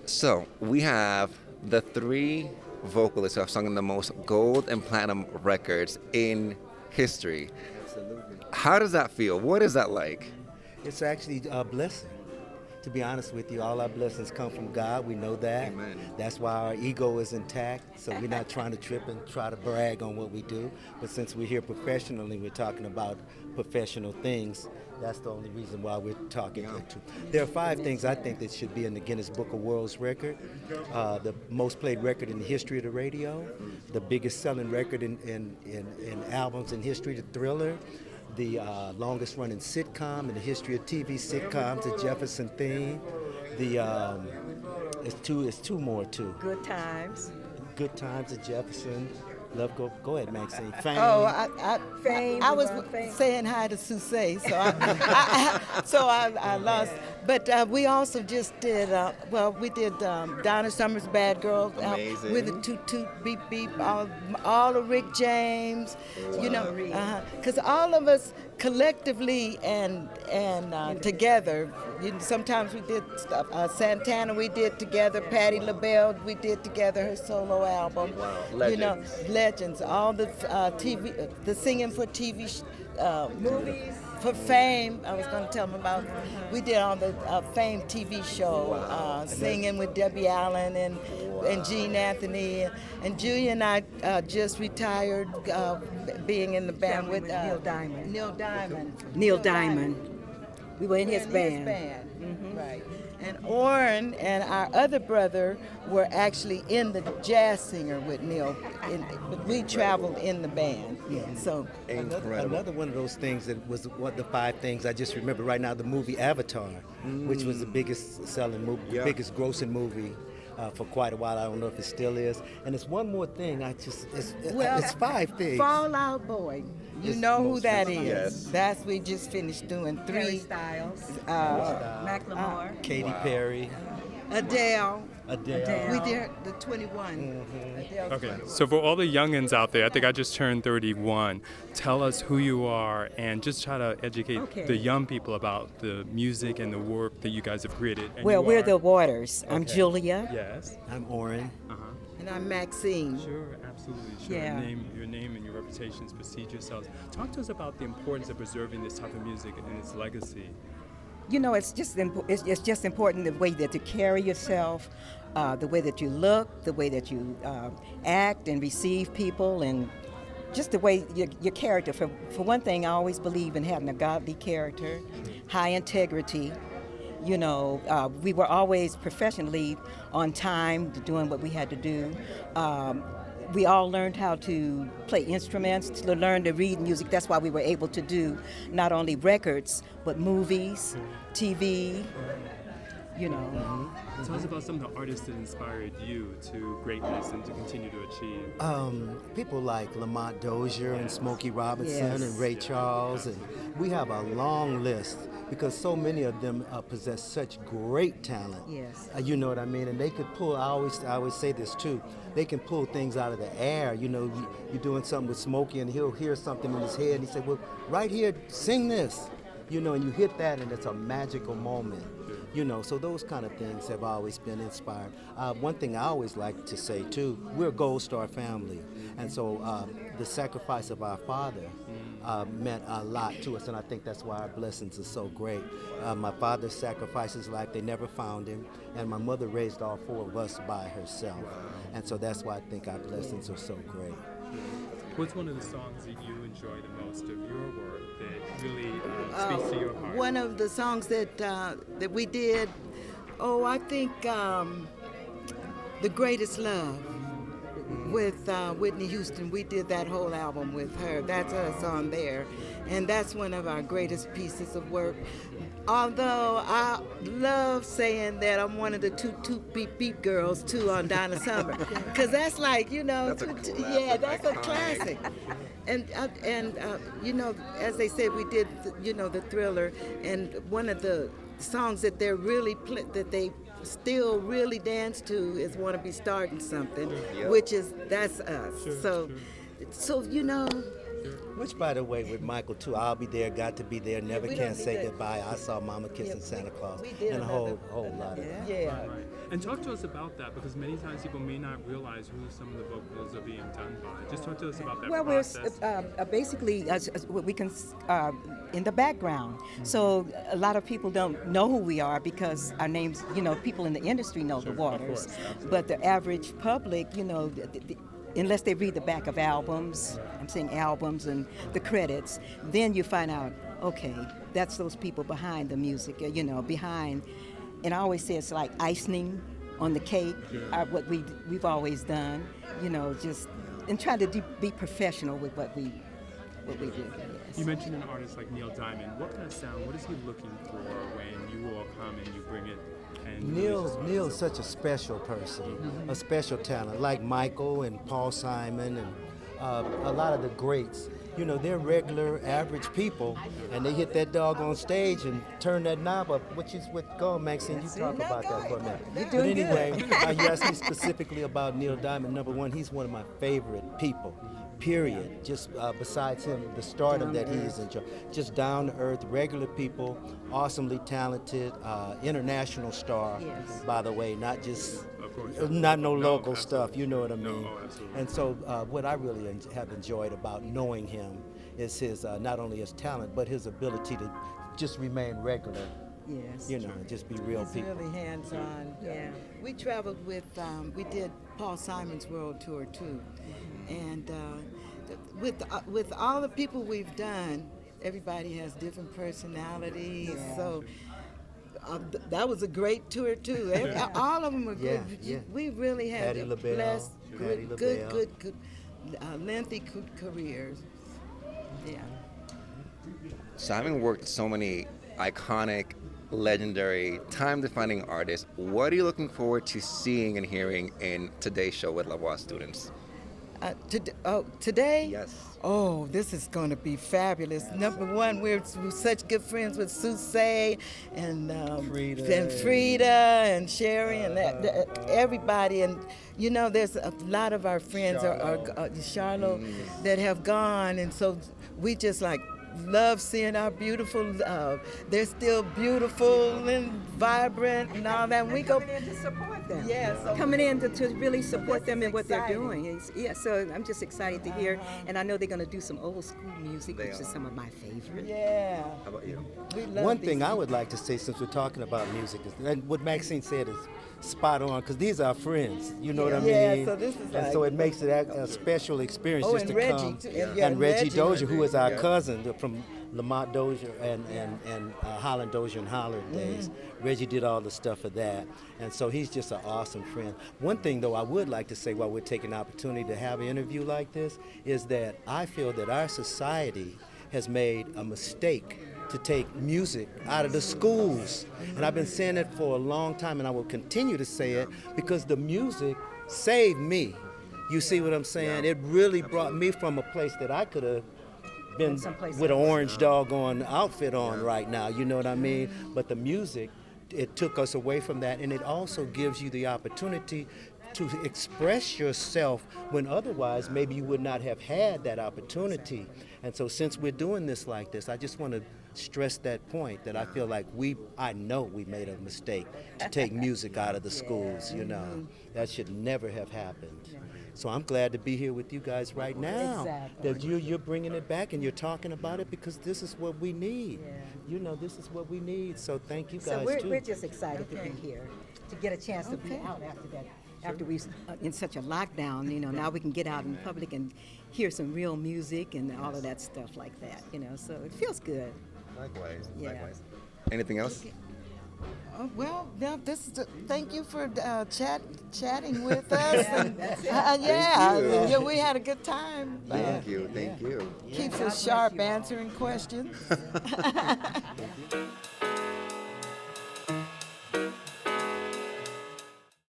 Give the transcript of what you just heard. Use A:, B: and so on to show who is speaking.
A: So we have the three vocalists who have sung on the most gold and platinum records in history.
B: Absolutely.
A: How does that feel? What is that like?
B: It's actually a blessing. To be honest with you, all our blessings come from God. We know that.
A: Amen.
B: That's why our ego is intact. So we're not trying to trip and try to brag on what we do. But since we're here professionally, we're talking about professional things. That's the only reason why we're talking. There are 5 things I think that should be in the Guinness Book of World's Record. The most played record in the history of the radio, the biggest selling record in albums in history, the Thriller, the longest running sitcom in the history of TV sitcoms, the Jefferson theme. It's two more too.
C: Good Times.
B: Good Times, the Jefferson. Love, go ahead, Maxine. Fame.
C: Fame.
D: I was
C: Fame.
D: saying hi to Susay, so I lost. But we also just did, we did Donna Summer's Bad Girls
A: Amazing.
D: with the Toot Toot Beep Beep, all of Rick James, because all of us collectively and together. Sometimes we did stuff. Santana we did together. Patti LaBelle we did together her solo album.
A: Wow, legends.
D: Legends. All the TV, the singing for TV
C: Movies.
D: for Fame. I was going to tell them about. We did on the Fame TV show, singing with Debbie Allen and Gene Anthony, and Julia and I just retired, being in the band with
C: Neil Diamond.
D: Neil Diamond.
C: We were in his band.
D: Mm-hmm. Right. And Oren and our other brother were actually in the jazz singer with Neil. We traveled in the band. Yeah. So
A: Incredible.
B: Another one of those things that was one of the 5 things I just remember right now, the movie Avatar, which was the biggest selling movie, biggest grossing movie for quite a while. I don't know if it still is. And it's one more thing. It's 5 things.
D: Fall Out Boy. You know who that is.
A: Yes.
D: That's we just finished doing 3.
C: Harry Styles. Macklemore.
B: Katy Perry.
D: Adele.
C: Adele.
D: We did the 21. Adele
E: Okay,
D: 21.
E: so for all the youngins out there, I think I just turned 31. Tell us who you are and just try to educate the young people about the music and the work that you guys have created. And
C: Well,
E: you
C: we're
E: are-
C: the Waters. I'm
E: Okay.
C: Julia.
E: Yes.
B: I'm Oren.
D: And I'm Maxine.
E: Sure, absolutely. Sure.
C: Yeah.
E: Your name and your reputations precede yourselves. Talk to us about the importance of preserving this type of music and its legacy.
C: You know, it's just important the way that you carry yourself, the way that you look, the way that you act and receive people, and just the way your character. For one thing, I always believe in having a godly character, high integrity. You know, we were always professionally on time, doing what we had to do. We all learned how to play instruments, to learn to read music. That's why we were able to do not only records, but movies, TV, you know.
E: Tell us about some of the artists that inspired you to greatness and to continue to achieve.
B: People like Lamont Dozier and Smokey Robinson
C: Yes.
B: and Ray Charles, and we have a long list because so many of them possess such great talent.
C: Yes.
B: You know what I mean? And they could pull. I always say this too. They can pull things out of the air. You know, you're doing something with Smokey, and he'll hear something in his head, and he say, "Well, right here, sing this." You know, and you hit that, and it's a magical moment. You know, so those kind of things have always been inspired. One thing I always like to say too, we're a Gold Star family, and so the sacrifice of our father meant a lot to us, and I think that's why our blessings are so great. My father sacrificed his life; they never found him, and my mother raised all 4 of us by herself, and so that's why I think our blessings are so great.
E: What's one of the songs that you enjoy the most of your work that really speaks to your heart?
D: One of the songs that we did, I think The Greatest Love with Whitney Houston. We did that whole album with her. That's a song there. And that's one of our greatest pieces of work. Although I love saying that I'm one of the Toot Beep Beep girls too on Donna Summer, because that's like, you know,
A: That's a classic,
D: that's a
A: iconic.
D: classic. And you know, as they said, we did the Thriller, and one of the songs that they're really that they still really dance to is "Wanna Be Starting Something,"
A: Yep.
D: which is that's us.
E: Sure,
D: so you know.
B: Which, by the way, with Michael too, I'll be there, got to be there, never can say goodbye. I saw Mama kissing Santa Claus, and a whole lot of that.
D: Yeah.
E: Right. And talk to us about that, because many times people may not realize who some of the vocals are being done by. Just talk to us about that process.
C: We're basically we can in the background. So a lot of people don't know who we are because our names, people in the industry know the Waters, but the average public, unless they read the back of albums, I'm saying albums and the credits, then you find out, okay, that's those people behind the music, behind. And I always say it's like icing on the cake, what we've always done, just and try to be professional with what we do. Yes.
E: You mentioned an artist like Neil Diamond. What kind of sound? What is he looking for when you all come and you bring it? And
B: Neil's such a special person, a special talent, like Michael and Paul Simon and a lot of the greats. They're regular, average people, and they hit that dog on stage and turn that knob up. Go on, Maxine, you talk about that for a minute.
C: You're doing
B: but anyway, you asked me specifically about Neil Diamond. Number one, he's one of my favorite people. Period. Just besides him, the stardom that he's enjoyed. Just down to earth, regular people, awesomely talented, international star, by the way, not just, not no local stuff, you know what I mean? And so what I really have enjoyed about knowing him is his, not only his talent, but his ability to just remain regular.
C: Yes.
B: Just be real
D: He's
B: people.
D: really hands-on. Yeah. We traveled with, we did Paul Simon's World Tour too. And with all the people we've done, everybody has different personalities. Yeah. So that was a great tour too. All of them were good.
B: Yeah.
D: We really had
B: Patti LaBelle,
D: blessed, good, lengthy careers. Yeah.
A: So having worked so many iconic, legendary, time-defining artists, what are you looking forward to seeing and hearing in today's show with Lavoie students?
D: Today?
A: Yes.
D: Oh, this is going to be fabulous. Number one, we're such good friends with Susie and Frida and Sherry and everybody. And, there's a lot of our friends, Charlotte, that have gone. And so we just love seeing our beautiful, they're still beautiful and vibrant and all that. And we go
C: coming in to support them.
D: Yeah, so
C: coming in to really support them in what
D: exciting.
C: they're doing. So I'm just excited to hear, and I know they're going to do some old school music, which is some of my favorite.
D: Yeah.
A: How about you?
D: We love
B: One
D: these
B: thing I would like to say, since we're talking about music, and what Maxine said is spot on, because these are friends, you know what I mean?
D: Yeah, so this is
B: and so it makes it a special experience
D: Oh,
B: just
D: and
B: to
D: Reggie,
B: come.
D: too.
B: And,
D: Yeah,
B: and Reggie
D: Reggie.
B: Dozier, who is our cousin from Lamont Dozier and Holland Dozier and Hollard days. Reggie did all the stuff for that. And so he's just an awesome friend. One thing, though, I would like to say while we're taking the opportunity to have an interview like this is that I feel that our society has made a mistake to take music out of the schools. And I've been saying it for a long time, and I will continue to say it because the music saved me. You see what I'm saying? It really brought me from a place that I could have been with an orange doggone outfit on right now, you know what I mean? But the music, it took us away from that, and it also gives you the opportunity to express yourself when otherwise maybe you would not have had that opportunity. And so since we're doing this like this, I just want to stress that point that I feel like I know we made a mistake to take music out of the schools, That should never have happened. So I'm glad to be here with you guys right now.
C: Exactly.
B: That you're bringing it back and you're talking about it because this is what we need. This is what we need. So thank you guys too.
C: So we're just excited to be here, to get a chance to be out after that. After we in such a lockdown, now we can get out in public and hear some real music and all of that stuff like that, So it feels good.
A: Likewise.
C: Yeah.
A: Likewise. Anything else?
D: Well, this is thank you for chatting with us. And, we had a good time.
A: Thank you.
D: Keeps us sharp answering questions.
A: Thank you.